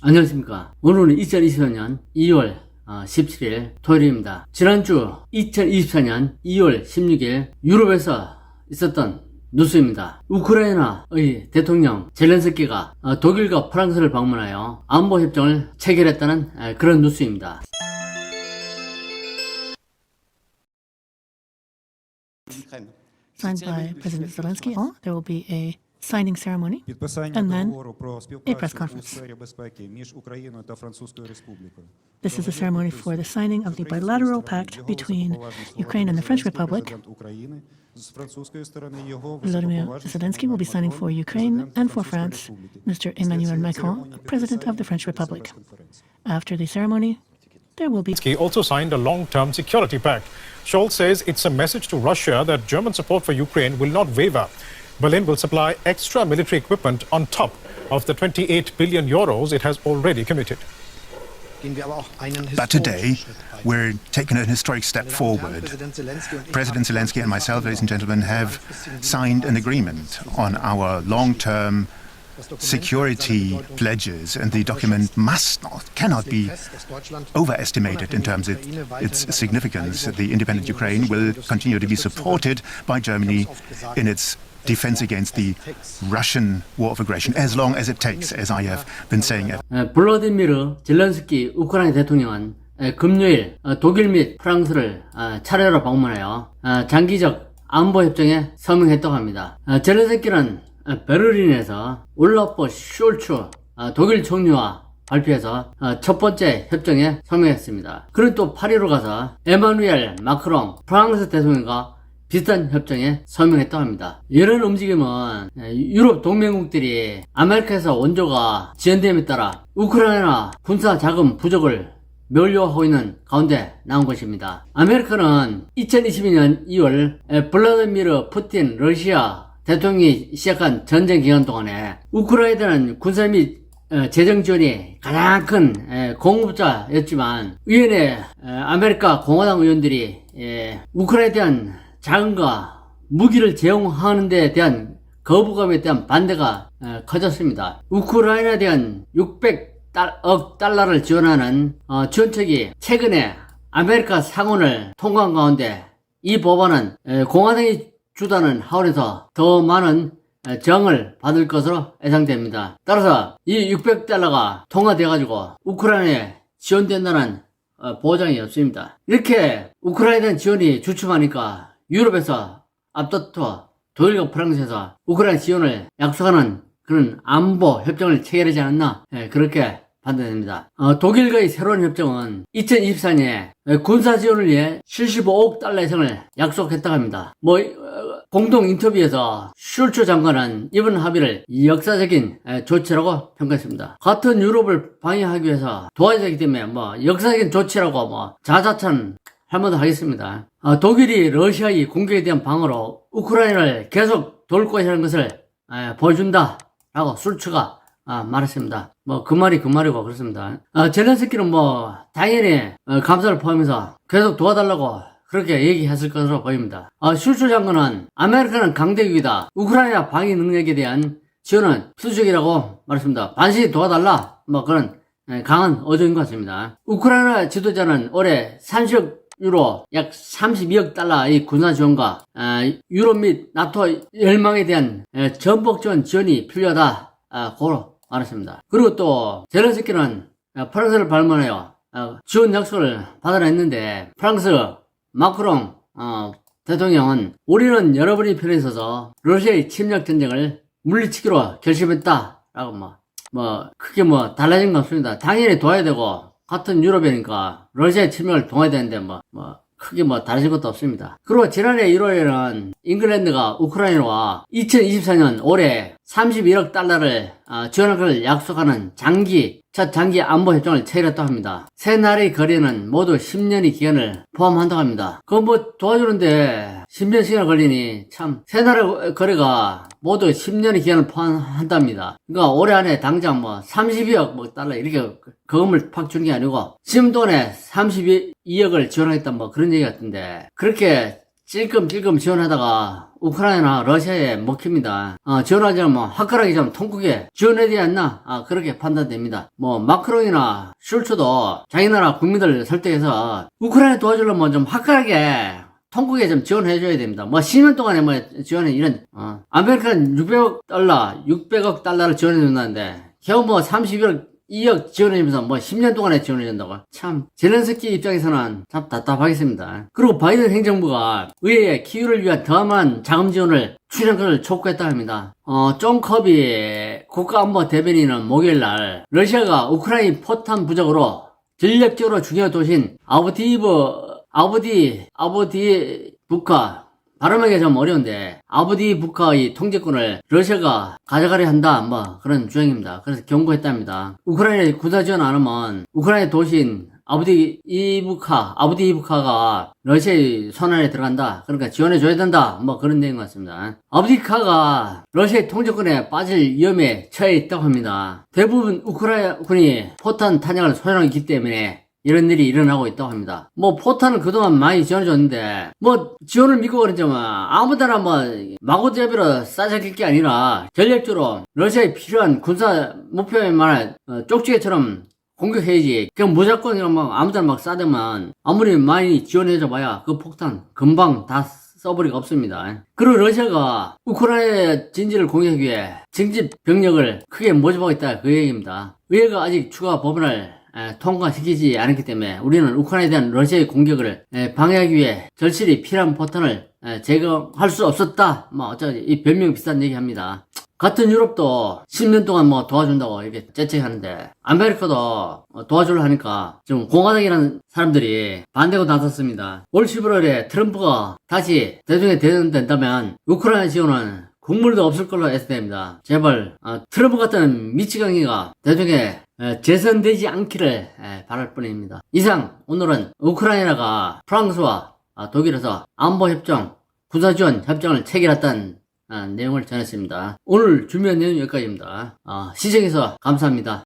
안녕하십니까. 오늘은 2024년 2월 17일 토요일입니다. 지난주 2024년 2월 16일 유럽에서 있었던 뉴스입니다. 우크라이나의 대통령 젤렌스키가 독일과 프랑스를 방문하여 안보협정을 체결했다는 그런 뉴스입니다. Signed by President Zelensky. There will be a signing ceremony and then a press conference. This is a ceremony for the signing of the bilateral pact between Ukraine and the French Republic. Volodymyr Zelensky will be signing for Ukraine and for France, Mr. Emmanuel Macron, President of the French Republic. After the ceremony, there will be... Zelensky also signed a long-term security pact. Scholz says it's a message to Russia that German support for Ukraine will not waver. Berlin will supply extra military equipment on top of the 28 billion euros it has already committed. But today, we're taking a historic step forward. President Zelensky and myself, ladies and gentlemen, have signed an agreement on our long-term security pledges, and the document cannot be overestimated in terms of its significance. The independent Ukraine will continue to be supported by Germany in its defense against the Russian war of aggression as long as it takes, as I have been saying. 볼로디미르 젤렌스키 우크라이나 대통령은 금요일 독일 및 프랑스를 차례로 방문하여 장기적 안보협정에 서명했다고 합니다. 젤렌스키는 베를린에서 올라프 숄츠 독일 총리와 발표해서 첫 번째 협정에 서명했습니다. 그리고 또 파리로 가서 에마누엘 마크롱 프랑스 대통령과 비슷한 협정에 서명했다고 합니다. 이런 움직임은 유럽 동맹국들이 아메리카에서 원조가 지연됨에 따라 우크라이나 군사 자금 부족을 면려하고 있는 가운데 나온 것입니다. 아메리카는 2022년 2월 블라디미르 푸틴 러시아 대통령이 시작한 전쟁 기간 동안에 우크라이나는 군사 및 재정 지원이 가장 큰 공급자였지만 위원회 아메리카 공화당 의원들이 우크라이나에 대한 자금과 무기를 제공하는 데 대한 거부감에 대한 반대가 커졌습니다. 우크라이나에 대한 600억 달러를 지원하는 지원책이 최근에 아메리카 상원을 통과한 가운데 이 법안은 공화당이 주도하는 하원에서 더 많은 저항을 받을 것으로 예상됩니다. 따라서 이 600달러가 통과돼가지고 우크라이나에 지원된다는 보장이 없습니다. 이렇게 우크라이나 지원이 주춤하니까 유럽에서 앞다투어 독일과 프랑스에서 우크라이나 지원을 약속하는 그런 안보 협정을 체결하지 않았나 그렇게 판단됩니다. 독일과의 새로운 협정은 2024년에 군사 지원을 위해 75억 달러 이상을 약속했다고 합니다. 공동 인터뷰에서 슐츠 장관은 이번 합의를 역사적인 조치라고 평가했습니다. 같은 유럽을 방해하기 위해서 도와야 되기 때문에 역사적인 조치라고 자자찬 할 만도 하겠습니다. 독일이 러시아의 공격에 대한 방어로 우크라이나를 계속 돌 것이라는 것을 보여준다 라고 슐츠가 말했습니다. 그 말이 그 말이고 그렇습니다. 젤렌스키는 당연히 감사를 포함해서 계속 도와달라고 그렇게 얘기했을 것으로 보입니다. 슐츠 장관은 아메리카는 강대국이다. 우크라이나 방위 능력에 대한 지원은 필수적이라고 말했습니다. 반드시 도와달라. 그런 강한 어조인 것 같습니다. 우크라이나 지도자는 올해 30억 유로 약 32억 달러의 군사 지원과 유럽 및 나토 열망에 대한 전폭적인 지원이 필요하다 고로 말했습니다. 그리고 또 젤렌스키는 프랑스를 방문하여 지원 약속을 받아냈는데 프랑스 마크롱 대통령은 우리는 여러분이 편에 서서 러시아의 침략 전쟁을 물리치기로 결심했다라고 크게 달라진 건 없습니다. 당연히 도와야 되고 같은 유럽이니까 러시아의 침략을 동해야 되는데 크게 달라진 것도 없습니다. 그리고 지난해 1월에는 잉글랜드가 우크라이나와 2024년 올해 31억 달러를 지원할 것을 약속하는 첫 장기 안보 협정을 체결했다고 합니다. 세 나라의 거래는 모두 10년의 기간을 포함한다고 합니다. 도와주는데 10년 시간 걸리니 세 나라 거래가 모두 10년의 기간을 포함한답니다. 그러니까 올해 안에 당장 32억 달러 이렇게 거금을 팍 주는 게 아니고 지금 돈에 32억을 지원하겠다 그런 얘기 같은데 그렇게 찔끔찔끔 지원하다가 우크라이나 러시아에 먹힙니다. 지원하지 않으면 뭐 화끈하게 좀 통크게 지원해야 되지 않나? 그렇게 판단됩니다. 뭐 마크롱이나 슐츠도 자기 나라 국민들 설득해서 우크라이나 도와주려면 좀 화끈하게 통크게 좀 지원해줘야 됩니다. 뭐 10년 동안에 뭐 지원해 이런 아메리카는 600억 달러를 지원해준다는데 겨우 뭐 2억 지원해주면서 뭐 10년 동안에 지원해준다고. 참 젤렌스키 입장에서는 참 답답하겠습니다. 그리고 바이든 행정부가 의회에 키우를 위한 더한 자금 지원을 추진을 촉구했다 합니다. 존 커비 국가안보 대변인은 목요일날 러시아가 우크라이나 포탄 부족으로 전략적으로 중요한 도시인 아브디부카 발음하기가 좀 어려운데 아브디부카의 통제권을 러시아가 가져가려 한다 뭐 그런 주장입니다. 그래서 경고했답니다. 우크라이나에 군사 지원 안 하면 우크라이나 도시인 아브디이브카가 러시아의 손안에 들어간다. 그러니까 지원해줘야 된다. 뭐 그런 내용 같습니다. 아브디이브카가 러시아의 통제권에 빠질 위험에 처해 있다고 합니다. 대부분 우크라이나군이 포탄 탄약을 소유하고 있기 때문에 이런 일이 일어나고 있다고 합니다. 뭐 포탄은 그동안 많이 지원해줬는데 뭐 지원을 믿고 그랬지만 아무데나 뭐 마구잡이로 싸잡힐 게 아니라 전략적으로 러시아에 필요한 군사 목표에만 쪽지게처럼 공격해야지. 그냥 무조건 막 아무데나 막 쏴대면 아무리 많이 지원해줘 봐야 그 폭탄 금방 다 써버리가 없습니다. 그리고 러시아가 우크라이나 진지를 공격하기 위해 정집 병력을 크게 모집하고 있다 그 얘기입니다. 의회가 아직 추가 법안을 통과시키지 않았기 때문에 우리는 우크라이나에 대한 러시아의 공격을 방해하기 위해 절실히 필요한 포탄을 제공할 수 없었다. 뭐 어쩌지 이 변명 비슷한 얘기 합니다. 같은 유럽도 10년 동안 뭐 도와준다고 이렇게 재채기하는데 아메리카도 도와주려 하니까 지금 공화당이라는 사람들이 반대고 나섰습니다. 올 11월에 트럼프가 다시 대통령이 된다면 우크라이나 지원은 국물도 없을 걸로 예상됩니다. 제발 트럼프 같은 미치광이가 대통령에 재선되지 않기를 바랄 뿐입니다. 이상 오늘은 우크라이나가 프랑스와 독일에서 안보협정, 군사지원 협정을 체결했다는 내용을 전했습니다. 오늘 준비한 내용은 여기까지입니다. 시청해서 감사합니다.